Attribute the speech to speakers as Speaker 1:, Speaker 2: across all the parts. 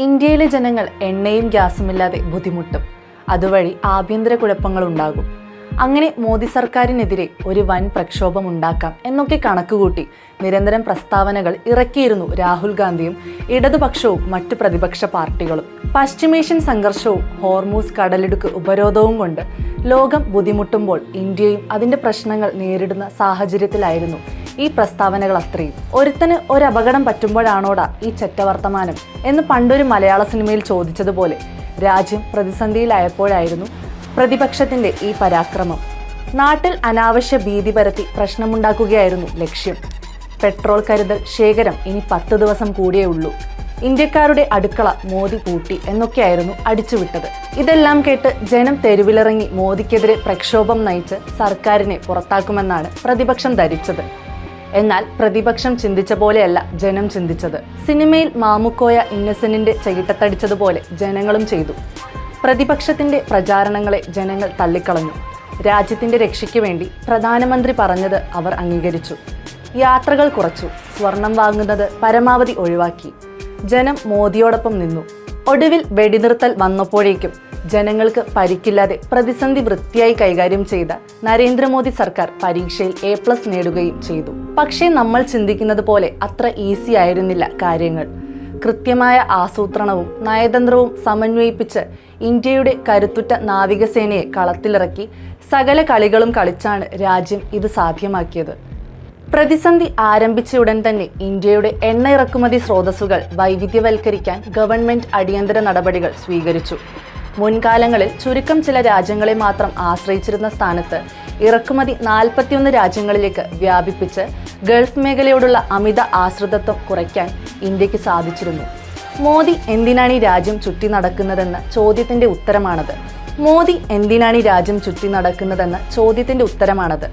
Speaker 1: ഇന്ത്യയിലെ ജനങ്ങൾ എണ്ണയും ഗ്യാസുമില്ലാതെ ബുദ്ധിമുട്ടും. അതുവഴി ആഭ്യന്തര കുഴപ്പങ്ങളുണ്ടാകും. അങ്ങനെ മോദി സർക്കാരിനെതിരെ ഒരു വൻ പ്രക്ഷോഭം ഉണ്ടാക്കാം എന്നൊക്കെ കണക്കുകൂട്ടി നിരന്തരം പ്രസ്താവനകൾ ഇറക്കിയിരുന്നു രാഹുൽ ഗാന്ധിയും ഇടതുപക്ഷവും മറ്റു പ്രതിപക്ഷ പാർട്ടികളും. പശ്ചിമേഷ്യൻ സംഘർഷവും ഹോർമൂസ് കടലിടുക്ക് ഉപരോധവും കൊണ്ട് ലോകം ബുദ്ധിമുട്ടുമ്പോൾ ഇന്ത്യയും അതിന്റെ പ്രശ്നങ്ങൾ നേരിടുന്ന സാഹചര്യത്തിലായിരുന്നു ഈ പ്രസ്താവനകൾ അത്രയും. ഒരുത്തന് ഒരു അപകടം പറ്റുമ്പോഴാണോടാ ഈ ചെറ്റവർത്തമാനം എന്ന് പണ്ടൊരു മലയാള സിനിമയിൽ ചോദിച്ചതുപോലെ രാജ്യം പ്രതിസന്ധിയിലായപ്പോഴായിരുന്നു പ്രതിപക്ഷത്തിന്റെ ഈ പരാക്രമം. നാട്ടിൽ അനാവശ്യ ഭീതി പരത്തി പ്രശ്നമുണ്ടാക്കുകയായിരുന്നു ലക്ഷ്യം. പെട്രോൾ കരുതൽ ശേഖരം ഇനി 10 ദിവസം കൂടിയേ ഉള്ളൂ, ഇന്ത്യക്കാരുടെ അടുക്കള മോദി പൂട്ടി എന്നൊക്കെയായിരുന്നു അടിച്ചുവിട്ടത്. ഇതെല്ലാം കേട്ട് ജനം തെരുവിലിറങ്ങി മോദിക്കെതിരെ പ്രക്ഷോഭം നയിച്ച് സർക്കാരിനെ പുറത്താക്കുമെന്നാണ് പ്രതിപക്ഷം ധരിച്ചത്. എന്നാൽ പ്രതിപക്ഷം ചിന്തിച്ച പോലെയല്ല ജനം ചിന്തിച്ചത്. സിനിമയിൽ മാമുക്കോയ ഇന്നസെന്റിന്റെ ചകിട്ടത്തടിച്ചതുപോലെ ജനങ്ങളും ചെയ്തു. പ്രതിപക്ഷത്തിന്റെ പ്രചാരണങ്ങളെ ജനങ്ങൾ തള്ളിക്കളഞ്ഞു. രാജ്യത്തിന്റെ രക്ഷയ്ക്ക് വേണ്ടി പ്രധാനമന്ത്രി പറഞ്ഞത് അവർ അംഗീകരിച്ചു. യാത്രകൾ കുറച്ചു, സ്വർണം വാങ്ങുന്നത് പരമാവധി ഒഴിവാക്കി. ജനം മോദിയോടൊപ്പം നിന്നു. ഒടുവിൽ വെടിനിർത്തൽ വന്നപ്പോഴേക്കും ജനങ്ങൾക്ക് പരിക്കില്ലാതെ പ്രതിസന്ധി വൃത്തിയായി കൈകാര്യം ചെയ്ത നരേന്ദ്രമോദി സർക്കാർ പരീക്ഷയിൽ A+ നേടുകയും ചെയ്തു. പക്ഷേ നമ്മൾ ചിന്തിക്കുന്നത് പോലെ അത്ര ഈസി ആയിരുന്നില്ല കാര്യങ്ങൾ. കൃത്യമായ ആസൂത്രണവും നയതന്ത്രവും സമന്വയിപ്പിച്ച് ഇന്ത്യയുടെ കരുത്തുറ്റ നാവികസേനയെ കളത്തിലിറക്കി സകല കളികളും കളിച്ചാണ് രാജ്യം ഇത് സാധ്യമാക്കിയത്. പ്രതിസന്ധി ആരംഭിച്ച ഉടൻ തന്നെ ഇന്ത്യയുടെ എണ്ണ ഇറക്കുമതി സ്രോതസ്സുകൾ വൈവിധ്യവൽക്കരിക്കാൻ ഗവൺമെന്റ് അടിയന്തര നടപടികൾ സ്വീകരിച്ചു. മുൻകാലങ്ങളിൽ ചുരുക്കം ചില രാജ്യങ്ങളെ മാത്രം ആശ്രയിച്ചിരുന്ന സ്ഥാനത്ത് ഇറക്കുമതി 41 രാജ്യങ്ങളിലേക്ക് വ്യാപിപ്പിച്ച് ഗൾഫ് മേഖലയോടുള്ള അമിത ആശ്രിതത്വം കുറയ്ക്കാൻ ഇന്ത്യക്ക് സാധിച്ചിരുന്നു. മോദി എന്തിനാണ് ഈ രാജ്യം ചുറ്റി നടക്കുന്നതെന്ന ചോദ്യത്തിന്റെ ഉത്തരമാണത്.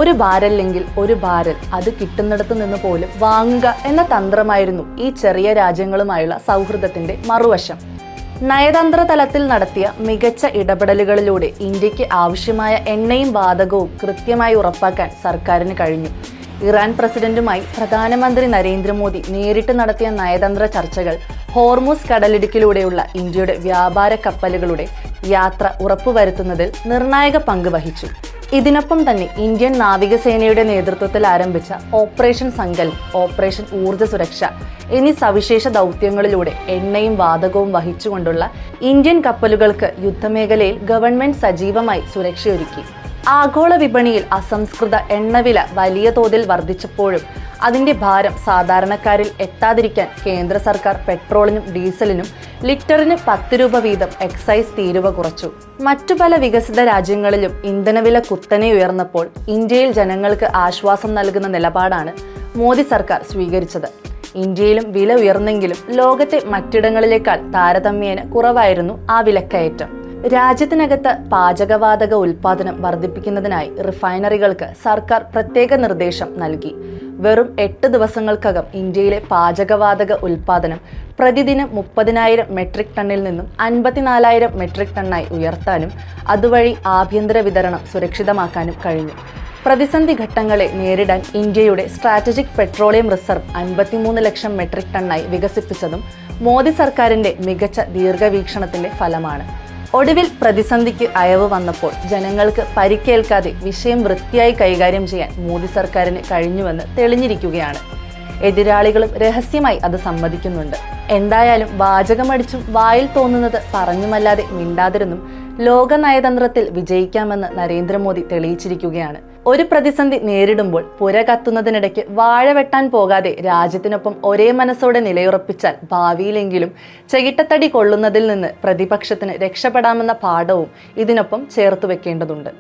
Speaker 1: ഒരു ബാരല്ലെങ്കിൽ ഒരു ബാരൽ, അത് കിട്ടുന്നിടത്തു നിന്ന് പോലും വാങ്ങുക എന്ന തന്ത്രമായിരുന്നു ഈ ചെറിയ രാജ്യങ്ങളുമായുള്ള സൗഹൃദത്തിന്റെ മറുവശം. നയതന്ത്ര തലത്തിൽ നടത്തിയ മികച്ച ഇടപെടലുകളിലൂടെ ഇന്ത്യക്ക് ആവശ്യമായ എണ്ണയും വാതകവും കൃത്യമായി ഉറപ്പാക്കാൻ സർക്കാരിന് കഴിഞ്ഞു. ഇറാൻ പ്രസിഡന്റുമായി പ്രധാനമന്ത്രി നരേന്ദ്രമോദി നേരിട്ട് നടത്തിയ നയതന്ത്ര ചർച്ചകൾ ഹോർമൂസ് കടലിടുക്കിലൂടെയുള്ള ഇന്ത്യയുടെ വ്യാപാര കപ്പലുകളുടെ യാത്ര ഉറപ്പുവരുത്തുന്നതിൽ നിർണായക പങ്ക് വഹിച്ചു. ഇതിനൊപ്പം തന്നെ ഇന്ത്യൻ നാവികസേനയുടെ നേതൃത്വത്തിൽ ആരംഭിച്ച ഓപ്പറേഷൻ സങ്കൽപ്, ഓപ്പറേഷൻ ഊർജ്ജ സുരക്ഷ എന്നീ സവിശേഷ ദൗത്യങ്ങളിലൂടെ എണ്ണയും വാതകവും വഹിച്ചുകൊണ്ടുള്ള ഇന്ത്യൻ കപ്പലുകൾക്ക് യുദ്ധമേഖലയിൽ ഗവൺമെന്റ് സജീവമായി സുരക്ഷയൊരുക്കി. ആഗോള വിപണിയിൽ അസംസ്കൃത എണ്ണവില വലിയ തോതിൽ വർദ്ധിച്ചപ്പോഴും അതിന്റെ ഭാരം സാധാരണക്കാരിൽ എത്താതിരിക്കാൻ കേന്ദ്ര സർക്കാർ പെട്രോളിനും ഡീസലിനും ലിറ്ററിന് 10 രൂപ വീതം എക്സൈസ് തീരുവ കുറച്ചു. മറ്റു പല വികസിത രാജ്യങ്ങളിലും ഇന്ധനവില കുത്തനെ ഉയർന്നപ്പോൾ ഇന്ത്യയിൽ ജനങ്ങൾക്ക് ആശ്വാസം നൽകുന്ന നിലപാടാണ് മോദി സർക്കാർ സ്വീകരിച്ചത്. ഇന്ത്യയിലും വില ഉയർന്നെങ്കിലും ലോകത്തെ മറ്റിടങ്ങളിലേക്കാൾ താരതമ്യേന കുറവായിരുന്നു ആ വിലക്കയറ്റം. രാജ്യത്തിനകത്ത് പാചകവാതക ഉൽപ്പാദനം വർദ്ധിപ്പിക്കുന്നതിനായി റിഫൈനറികൾക്ക് സർക്കാർ പ്രത്യേക നിർദ്ദേശം നൽകി. വെറും 8 ദിവസങ്ങൾക്കകം ഇന്ത്യയിലെ പാചകവാതക ഉൽപ്പാദനം പ്രതിദിനം 30,000 മെട്രിക് ടണ്ണിൽ നിന്നും 54,000 മെട്രിക് ടണ്ണായി ഉയർത്താനും അതുവഴി ആഭ്യന്തര വിതരണം സുരക്ഷിതമാക്കാനും കഴിഞ്ഞു. പ്രതിസന്ധി ഘട്ടങ്ങളെ നേരിടാൻ ഇന്ത്യയുടെ സ്ട്രാറ്റജിക് പെട്രോളിയം റിസർവ് 53 ലക്ഷം മെട്രിക് ടണ്ണായി വികസിപ്പിച്ചതും മോദി സർക്കാരിന്റെ മികച്ച ദീർഘവീക്ഷണത്തിന്റെ ഫലമാണ്. ഒടുവിൽ പ്രതിസന്ധിക്ക് അയവ് വന്നപ്പോൾ ജനങ്ങൾക്ക് പരിക്കേൽക്കാതെ വിഷയം വൃത്തിയായി കൈകാര്യം ചെയ്യാൻ മോദി സർക്കാരിന് കഴിഞ്ഞുവെന്ന് തെളിഞ്ഞിരിക്കുകയാണ്. എതിരാളികളും രഹസ്യമായി അത് സമ്മതിക്കുന്നുണ്ട്. എന്തായാലും വാചകമടിച്ചും വായിൽ തോന്നുന്നത് പറഞ്ഞുമല്ലാതെ മിണ്ടാതിരുന്നും ലോക നയതന്ത്രത്തിൽ വിജയിക്കാമെന്ന് നരേന്ദ്രമോദി തെളിയിച്ചിരിക്കുകയാണ്. ഒരു പ്രതിസന്ധി നേരിടുമ്പോൾ പുര കത്തുന്നതിനിടയ്ക്ക് വാഴ വെട്ടാൻ പോകാതെ രാജ്യത്തിനൊപ്പം ഒരേ മനസ്സോടെ നിലയുറപ്പിച്ചാൽ ഭാവിയിലെങ്കിലും ചകിട്ടത്തടി കൊള്ളുന്നതിൽ നിന്ന് പ്രതിപക്ഷത്തിന് രക്ഷപ്പെടാമെന്ന പാഠവും ഇതിനൊപ്പം ചേർത്ത് വെക്കേണ്ടതുണ്ട്.